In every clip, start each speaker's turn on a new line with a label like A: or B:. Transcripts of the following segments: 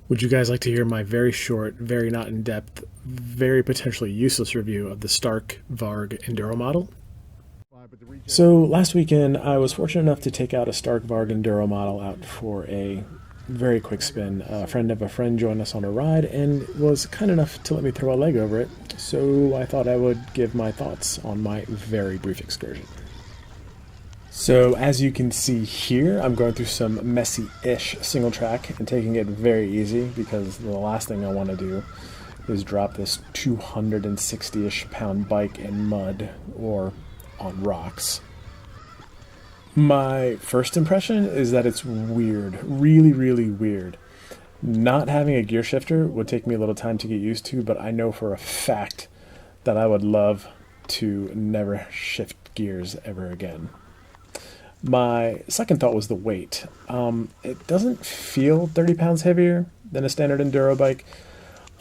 A: Would you guys like to hear my very short, very not in-depth, very potentially useless review of the Stark Varg Enduro model? So last weekend I was fortunate enough to take out a Stark Varg Enduro model out for a very quick spin. A friend of a friend joined us on a ride and was kind enough to let me throw a leg over it, so I thought I would give my thoughts on my very brief excursion. So as you can see here, I'm going through some messy-ish single track and taking it very easy because the last thing I want to do is drop this 260-ish pound bike in mud or on rocks. My first impression is that it's weird, really, really weird. Not having a gear shifter would take me a little time to get used to, but I know for a fact that I would love to never shift gears ever again. My second thought was the weight. It doesn't feel 30 pounds heavier than a standard enduro bike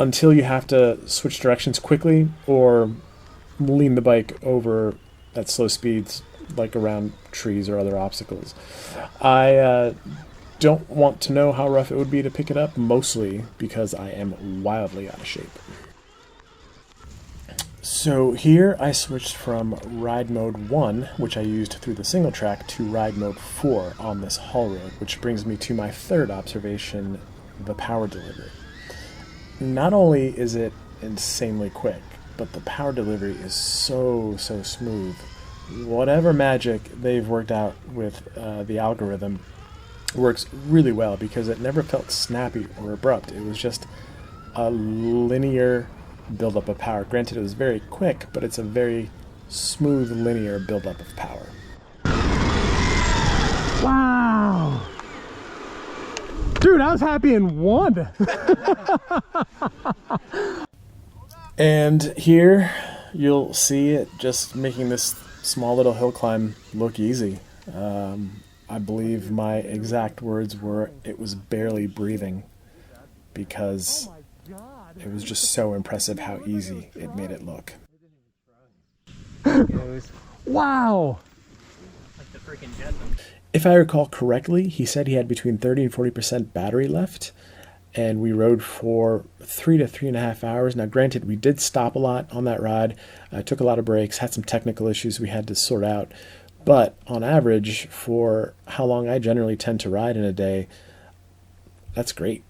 A: until you have to switch directions quickly or lean the bike over at slow speeds, like around trees or other obstacles. I don't want to know how rough it would be to pick it up, mostly because I am wildly out of shape. So here I switched from ride mode 1, which I used through the single track, to ride mode 4 on this haul road, which brings me to my third observation, the power delivery. Not only is it insanely quick, but the power delivery is so smooth. Whatever magic they've worked out with the algorithm works really well because it never felt snappy or abrupt. It was just a linear buildup of power. Granted, it was very quick, but it's a very smooth, linear buildup of power.
B: Wow! Dude, I was happy in one!
A: And here you'll see it just making this small little hill climb look easy. I believe my exact words were, it was barely breathing, because it was just so impressive how easy it made it look.
B: Wow!
C: Like the freaking jet.
A: If I recall correctly, he said he had between 30 and 40% battery left, and we rode for 3 to 3.5 hours. Now granted, we did stop a lot on that ride, took a lot of breaks, had some technical issues we had to sort out, but on average, for how long I generally tend to ride in a day, that's great.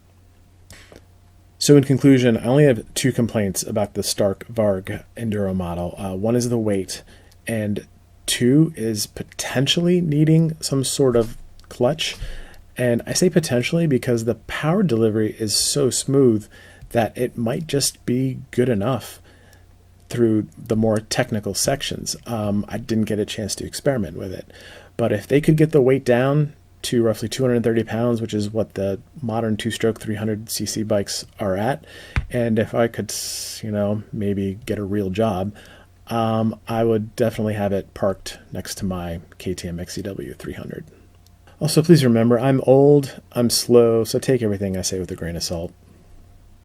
A: So in conclusion, I only have 2 complaints about the Stark Varg Enduro model. One is the weight, and 2 is potentially needing some sort of clutch. And I say potentially because the power delivery is so smooth that it might just be good enough through the more technical sections. I didn't get a chance to experiment with it. But if they could get the weight down to roughly 230 pounds, which is what the modern 2-stroke 300cc bikes are at, and if I could, maybe get a real job, I would definitely have it parked next to my KTM XCW 300. Also, please remember, I'm old, I'm slow, so take everything I say with a grain of salt.